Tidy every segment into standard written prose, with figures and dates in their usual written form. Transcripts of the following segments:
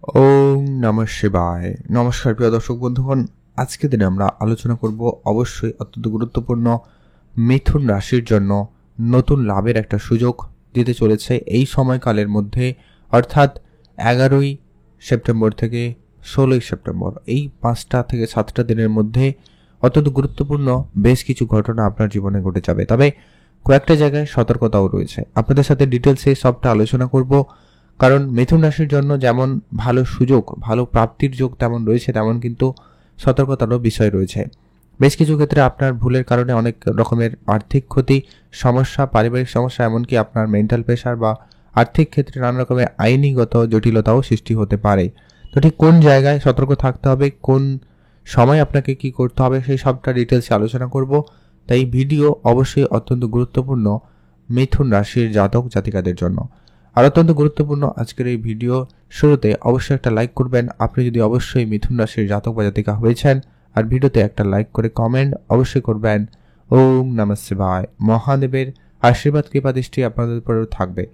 ওম নমঃ শিবায়। নমস্কার প্রিয় দর্শক বন্ধুগণ, আজকে দিনে আমরা আলোচনা করব অবশ্যই অত্যন্ত গুরুত্বপূর্ণ মিথুন রাশির জন্য নতুন লাভের একটা সুযোগ দিতে চলেছে এই সময়কালের মধ্যে, অর্থাৎ 11ই সেপ্টেম্বর থেকে 16ই সেপ্টেম্বর, এই 5টা থেকে 7টা দিনের মধ্যে অত্যন্ত গুরুত্বপূর্ণ বেশ কিছু ঘটনা আপনার জীবনে ঘটে যাবে। তবে কয়েকটা জায়গায় সতর্কতাও রয়েছে, আপনাদের সাথে ডিটেলসে সবটা আলোচনা করব। কারণ মিথুন রাশির জন্য যেমন ভালো সুযোগ, ভালো প্রাপ্তির যোগ তেমন রয়েছে, তেমন কিন্তু সতর্কতারও বিষয় রয়েছে। বেশ কিছু ক্ষেত্রে আপনার ভুলের কারণে অনেক রকমের আর্থিক ক্ষতি, সমস্যা, পারিবারিক সমস্যা, এমনকি আপনার মেন্টাল প্রেশার বা আর্থিক ক্ষেত্রে নানা রকমের আইনিগত জটিলতাও সৃষ্টি হতে পারে। তো ঠিক কোন জায়গায় সতর্ক থাকতে হবে, কোন সময় আপনাকে কি করতে হবে, সেই সবটা ডিটেলসে আলোচনা করব। তাই ভিডিও অবশ্যই অত্যন্ত গুরুত্বপূর্ণ মিথুন রাশির জাতক জাতিকাদের জন্য। আর অত্যন্ত গুরুত্বপূর্ণ আজকের এই ভিডিও শুরুতে অবশ্যই একটা লাইক করবেন আপনি যদি অবশ্যই মিথুন রাশির জাতক বা জাতিকা হয়েছেন, আর ভিডিওতে একটা লাইক করে কমেন্ট অবশ্যই করবেন। ওম নমঃ শিবায়। মহাদেবের আশীর্বাদ কৃপা দৃষ্টি আপনাদের উপরেও থাকবে।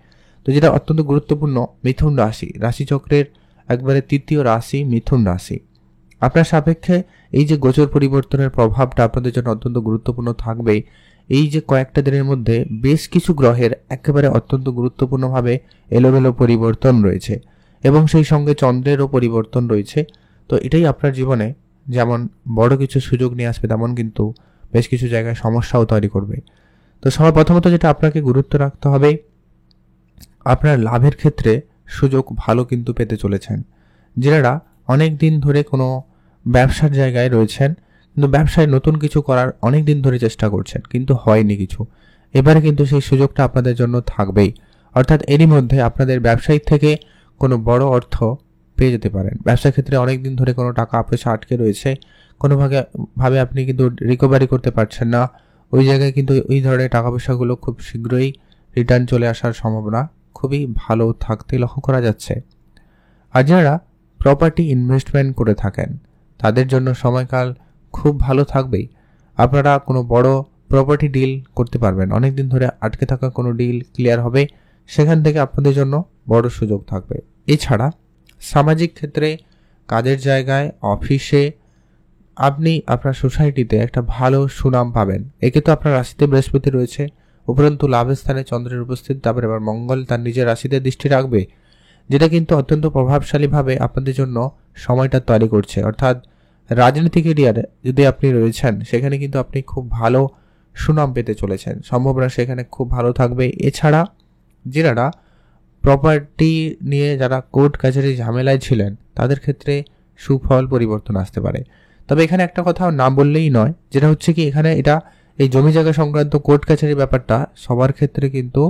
তো যেটা অত্যন্ত গুরুত্বপূর্ণ, মিথুন রাশি, রাশিচক্রের একবারে তৃতীয় রাশি মিথুন রাশি। আপনার সাপেক্ষে এই যে গোচর পরিবর্তনের প্রভাবটা আপনাদের জন্য অত্যন্ত গুরুত্বপূর্ণ থাকবে। এই যে কয়েকটা দিনের মধ্যে বেশ কিছু গ্রহের একেবারে অত্যন্ত গুরুত্বপূর্ণভাবে এলোমেলো পরিবর্তন রয়েছে, এবং সেই সঙ্গে চন্দ্রেরও পরিবর্তন রয়েছে। তো এটাই আপনার জীবনে যেমন বড় কিছু সুযোগ নিয়ে আসবে, তেমন কিন্তু বেশ কিছু জায়গায় সমস্যাও তৈরি করবে। তো সবার প্রথমত যেটা আপনাকে গুরুত্ব রাখতে হবে, আপনার লাভের ক্ষেত্রে সুযোগ ভালো কিন্তু পেতে চলেছেন। যারা অনেক দিন ধরে কোনো ব্যবসার জায়গায় রয়েছেন, কিন্তু ব্যবসায় নতুন কিছু করার অনেক দিন ধরে চেষ্টা করছেন কিন্তু হয়নি কিছু, এবারে কিন্তু সেই সুযোগটা আপনাদের জন্য থাকবেই। অর্থাৎ এরই মধ্যে আপনাদের ব্যবসায়িক থেকে কোনো বড় অর্থ পেয়ে যেতে পারেন। ব্যবসার ক্ষেত্রে অনেক দিন ধরে কোনো টাকা পয়সা আটকে রয়েছে, কোনোভাবে আপনি কিন্তু রিকভারি করতে পারছেন না, ওই জায়গায় কিন্তু ওই ধরনের টাকা পয়সাগুলো খুব শীঘ্রই রিটার্ন চলে আসার সম্ভাবনা খুবই ভালো থাকতে লক্ষ্য করা যাচ্ছে। আর যারা প্রপার্টি ইনভেস্টমেন্ট করে থাকেন তাদের জন্য সময়কাল খুব ভালো থাকবেই। আপনারা কোনো বড় প্রপার্টি ডিল করতে পারবেন, অনেকদিন ধরে আটকে থাকা কোনো ডিল ক্লিয়ার হবে, সেখান থেকে আপনাদের জন্য বড় সুযোগ থাকবে। এছাড়া সামাজিক ক্ষেত্রে, কাজের জায়গায়, অফিসে আপনি আপনার সোসাইটিতে একটা ভালো সুনাম পাবেন। একে তো আপনার রাশিতে বৃহস্পতি রয়েছে, উপরন্তু লাভের স্থানে চন্দ্রের উপস্থিত, তারপরে এবার মঙ্গল তার নিজের রাশিতে দৃষ্টি রাখবে, যেটা কিন্তু অত্যন্ত প্রভাবশালীভাবে আপনাদের জন্য সময়টা তৈরি করছে। অর্থাৎ রাজনৈতিক এরিয়ারে যদি আপনি রয়েছেন, সেখানে কিন্তু আপনি খুব ভালো সুনাম পেতে চলেছেন, সম্ভাবনা সেখানে খুব ভালো থাকবে। এছাড়া যারা প্রপার্টি নিয়ে যারা কোর্ট কাছারি ঝামেলায় ছিলেন, তাদের ক্ষেত্রে সুফল পরিবর্তন আসতে পারে। তবে এখানে একটা কথা না বললেই নয়, যেটা হচ্ছে কি, এখানে এটা এই জমি জায়গা সংক্রান্ত কোর্ট কাছারির ব্যাপারটা সবার ক্ষেত্রে কিন্তু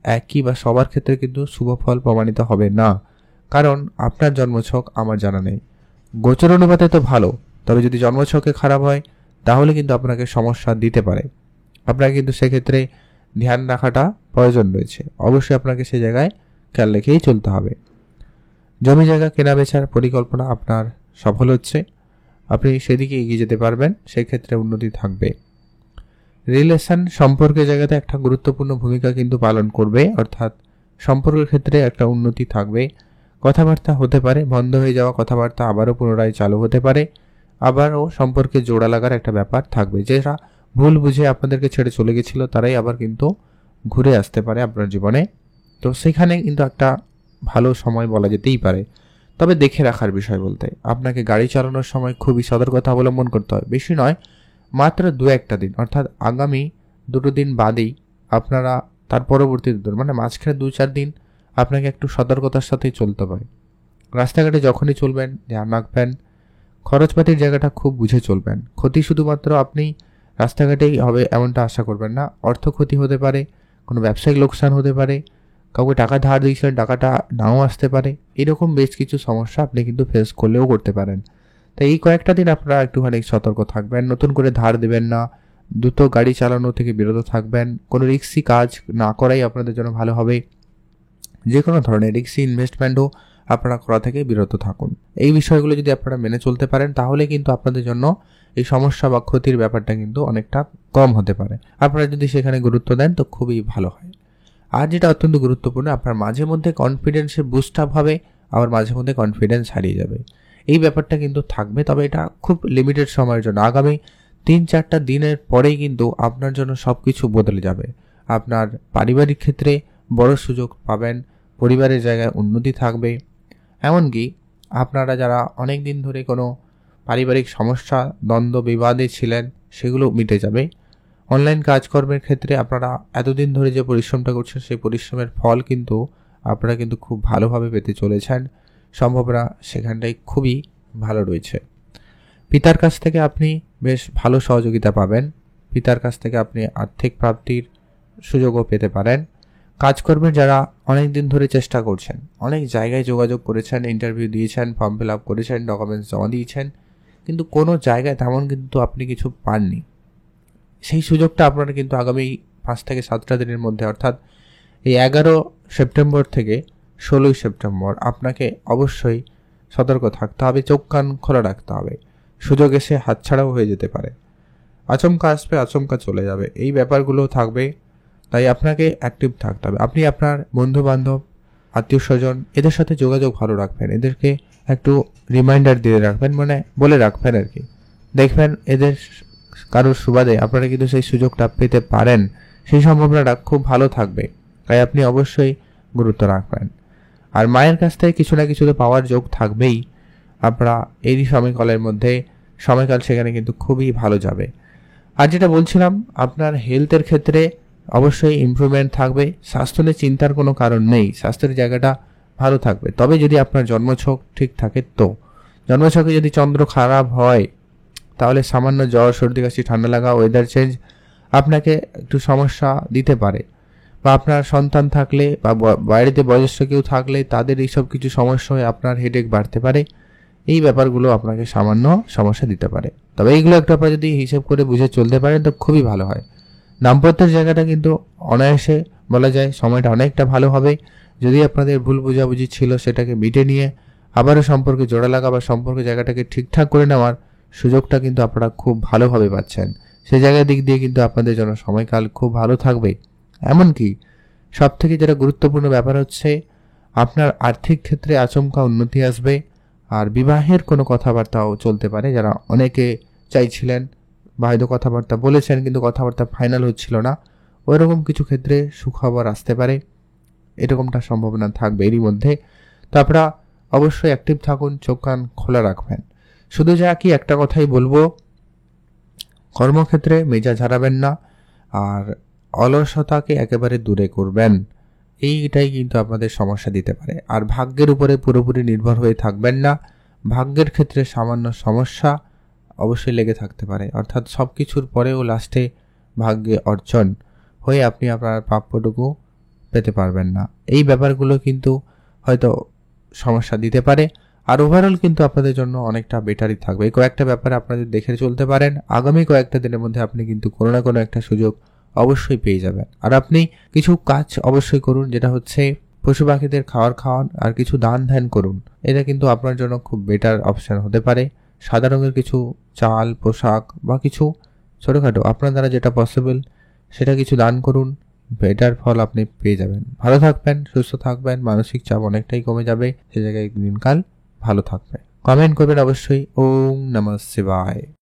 একই বা সবার ক্ষেত্রে কিন্তু শুভ ফল প্রমাণিত হবে না। কারণ আপনার জন্মছক আমার জানা নেই, গোচর অনুপাতে তো ভালো, তবে যদি জন্মছকে খারাপ হয় তাহলে কিন্তু আপনাকে সমস্যা দিতে পারে। আপনাকে কিন্তু সেক্ষেত্রে ধ্যান রাখাটা প্রয়োজন রয়েছে, অবশ্যই আপনাকে সে জায়গায় খেয়াল রেখেই চলতে হবে। জমি জায়গা কেনা বেচার পরিকল্পনা আপনার সফল হচ্ছে, আপনি সেদিকে এগিয়ে যেতে পারবেন, সেক্ষেত্রে উন্নতি থাকবে। রিলেশন, সম্পর্কের জায়গাতে একটা গুরুত্বপূর্ণ ভূমিকা কিন্তু পালন করবে, অর্থাৎ সম্পর্কের ক্ষেত্রে একটা উন্নতি থাকবে। কথাবার্তা হতে পারে বন্ধ হয়ে যাওয়া কথাবার্তা আবারও পুনরায় চালু হতে পারে, আবারও সম্পর্কে জোড়া লাগার একটা ব্যাপার থাকবে। যারা ভুল বুঝে আপনাদেরকে ছেড়ে চলে গেছিল তারাই আবার কিন্তু ঘুরে আসতে পারে আপনার জীবনে। তো সেখানে কিন্তু একটা ভালো সময় বলা যেতেই পারে। তবে দেখে রাখার বিষয় বলতে আপনাকে গাড়ি চালানোর সময় খুবই সতর্কতা অবলম্বন করতে হয়। বেশি নয়, মাত্র 2-1টা দিন, অর্থাৎ আগামী 2 দিন বাদেই আপনারা তার পরবর্তী মানে মাঝখানে 2-4 দিন আপনাকে একটু সতর্কতার সাথেই চলতে হবে। রাস্তাঘাটে যখনই চলবেন ধ্যান রাখবেন, খরচপাতির জায়গাটা খুব বুঝে চলবেন। ক্ষতি শুধুমাত্র আপনি রাস্তাঘাটেই হবে এমনটা আশা করবেন না, অর্থ ক্ষতি হতে পারে, কোনো ব্যবসায়িক লোকসান হতে পারে, কাউকে টাকা ধার দিয়েছিলেন টাকাটা নাও আসতে পারে, এরকম বেশ কিছু সমস্যা আপনি কিন্তু ফেস করলেও করতে পারেন। তাই এই কয়েকটা দিন আপনারা একটুখানি সতর্ক থাকবেন, নতুন করে ধার দেবেন না, দ্রুত গাড়ি চালানো থেকে বিরত থাকবেন, কোনো রিস্কি কাজ না করাই আপনাদের জন্য ভালো হবে। যে কোনো ধরনের রিস্কি ইনভেস্টমেন্টও আপনারা করা থেকে বিরত থাকুন। এই বিষয়গুলো যদি আপনারা মেনে চলতে পারেন তাহলে কিন্তু আপনাদের জন্য এই সমস্যা বা ক্ষতির ব্যাপারটা কিন্তু অনেকটা কম হতে পারে। আপনারা যদি সেখানে গুরুত্ব দেন তো খুবই ভালো হয়। আর যেটা অত্যন্ত গুরুত্বপূর্ণ, আপনার মাঝে মধ্যে কনফিডেন্সের বুস্ট আপ হবে, আবার মাঝে মধ্যে কনফিডেন্স হারিয়ে যাবে। এই ব্যাপারটা কিন্তু থাকবে, তবে এটা খুব লিমিটেড সময়ের জন্য। আগামী 3-4টা দিনের পরেই কিন্তু আপনার জন্য সব কিছু বদলে যাবে। আপনার পারিবারিক ক্ষেত্রে বড় সুযোগ পাবেন, পরিবারের জায়গায় উন্নতি থাকবে। এমনকি আপনারা যারা অনেক দিন ধরে কোনো পারিবারিক সমস্যা, দ্বন্দ্ব, বিবাদে ছিলেন, সেগুলো মিটে যাবে। অনলাইন কাজকর্মের ক্ষেত্রে আপনারা এতদিন ধরে যে পরিশ্রমটা করছেন, সেই পরিশ্রমের ফল কিন্তু আপনারা কিন্তু খুব ভালোভাবে পেতে চলেছেন। সম্ভাবনা সেখানটাই খুবই ভালো রয়েছে। পিতার কাছ থেকে আপনি বেশ ভালো সহযোগিতা পাবেন। পিতার কাছ থেকে আপনি আর্থিক প্রাপ্তির সুযোগও পেতে পারেন। কাজকর্মের যারা অনেক দিন ধরে চেষ্টা করছেন, অনেক জায়গায় যোগাযোগ করেছেন, ইন্টারভিউ দিয়েছেন, ফর্ম ফিল আপ করেছেন, ডকুমেন্টস জমা দিয়েছেন, কিন্তু কোনো জায়গায় তেমন কিন্তু আপনি কিছু পাননি, সেই সুযোগটা আপনারা কিন্তু আগামী 5 থেকে 7টা দিনের মধ্যে, অর্থাৎ এই 11 সেপ্টেম্বর থেকে 16 সেপ্টেম্বর আপনাকে অবশ্যই সতর্ক থাকতে হবে, চোখ কান খোলা রাখতে হবে। সুযোগ এসে হাতছাড়াও হয়ে যেতে পারে। আচমকা আসবে, আচমকা চলে যাবে, এই ব্যাপারগুলো থাকবে। তাই আপনাকে অ্যাক্টিভ থাকতে হবে। আপনি আপনার বন্ধুবান্ধব, আত্মীয় স্বজন এদের সাথে যোগাযোগ ভালো রাখবেন, এদেরকে একটু রিমাইন্ডার দিয়ে রাখবেন, মানে বলে রাখবেন আর কি। দেখবেন এদের কারোর সুবাদে আপনারা কিন্তু সেই সুযোগটা পেতে পারেন, সেই সম্ভাবনাটা খুব ভালো থাকবে। তাই আপনি অবশ্যই গুরুত্ব রাখবেন। আর মায়ের কাছ থেকে কিছু না কিছু তো পাওয়ার যোগ থাকবেই। আপনারা এই সময়কালের মধ্যে, সময়কাল সেখানে কিন্তু খুবই ভালো যাবে। আর যেটা বলছিলাম, আপনার হেলথের ক্ষেত্রে অবশ্যই ইমপ্রুভমেন্ট থাকবে। স্বাস্থ্য নিয়ে চিন্তার কোনো কারণ নেই, স্বাস্থ্যের জায়গাটা ভালো থাকবে। তবে যদি আপনার জন্মছক ঠিক থাকে, তো জন্মছকে যদি চন্দ্র খারাপ হয়, তাহলে সামান্য জ্বর, সর্দি, কাশি, ঠান্ডা লাগা, ওয়েদার চেঞ্জ আপনাকে একটু সমস্যা দিতে পারে। বা আপনার সন্তান থাকলে বা বাড়িতে বয়স্ক কেউ থাকলে তাদের এইসব কিছু সমস্যা হয়ে আপনার হেডেক বাড়তে পারে। এই ব্যাপারগুলো আপনাকে সামান্য সমস্যা দিতে পারে। তবে এইগুলো একটু আপনারা যদি হিসেব করে বুঝে চলতে পারেন তো খুবই ভালো হয়। দাম্পত্যের জায়গাটা কিন্তু অনায়াসে বলা যায় সময়টা অনেকটা ভালো হবে। যদি আপনাদের ভুল বোঝাবুঝি ছিল সেটাকে মিটে নিয়ে আবারও সম্পর্কে জোড়া লাগা বা সম্পর্কের জায়গাটাকে ঠিকঠাক করে নেওয়ার সুযোগটা কিন্তু আপনারা খুব ভালোভাবে পাচ্ছেন। সেই জায়গার দিক দিয়ে কিন্তু আপনাদের জন্য সময়কাল খুব ভালো থাকবে। এমনকি সবথেকে যেটা গুরুত্বপূর্ণ ব্যাপার হচ্ছে, আপনার আর্থিক ক্ষেত্রে আচমকা উন্নতি আসবে। আর বিবাহের কোনো কথাবার্তাও চলতে পারে, যারা অনেকে চাইছিলেন বা হয়তো কথাবার্তা বলেছেন কিন্তু কথাবার্তা ফাইনাল হচ্ছিল না, ওইরকম কিছু ক্ষেত্রে সুখবর আসতে পারে, এরকমটা সম্ভাবনা থাকবে এরই মধ্যে। তো আপনারা অবশ্যই অ্যাক্টিভ থাকুন, চোখ কান খোলা রাখবেন। শুধু যা কি একটা কথাই বলবো, কর্মক্ষেত্রে মেজাজ হারাবেন না, আর অলসতাকে একেবারে দূরে করবেন। এইটাই কিন্তু আপনাদের সমস্যা দিতে পারে। আর ভাগ্যের উপরে পুরোপুরি নির্ভর হয়ে থাকবেন না। ভাগ্যের ক্ষেত্রে সামান্য সমস্যা অবশ্যই লেগে থাকতে পারে, অর্থাৎ সব কিছুর পরেও লাস্টে ভাগ্যে অর্জন হয়ে আপনি আপনার প্রাপ্যটুকু পেতে পারবেন না। এই ব্যাপারগুলো কিন্তু হয়তো সমস্যা দিতে পারে। আর ওভারঅল কিন্তু আপনাদের জন্য অনেকটা বেটারই থাকবে। এই কয়েকটা ব্যাপারে আপনাদের দেখে চলতে পারেন। আগামী কয়েকটা দিনের মধ্যে আপনি কিন্তু কোনো না কোনো একটা সুযোগ অবশ্যই পেয়ে যাবেন। আর আপনি কিছু কাজ অবশ্যই করুন, যেটা হচ্ছে পশু পাখিদের খাওয়ান আর কিছু দান ধ্যান করুন। এটা কিন্তু আপনার জন্য খুব বেটার অপশন হতে পারে। সাদা রঙের কিছু চাল, পোশাক বা কিছু ছোটোখাটো আপনার দ্বারা যেটা পসিবল সেটা কিছু দান করুন, বেটার ফল আপনি পেয়ে যাবেন। ভালো থাকবেন, সুস্থ থাকবেন, মানসিক চাপ অনেকটাই কমে যাবে। সে জায়গায় দিনকাল ভালো থাকবে। কমেন্ট করবেন অবশ্যই। ওম নমঃ শিবায়।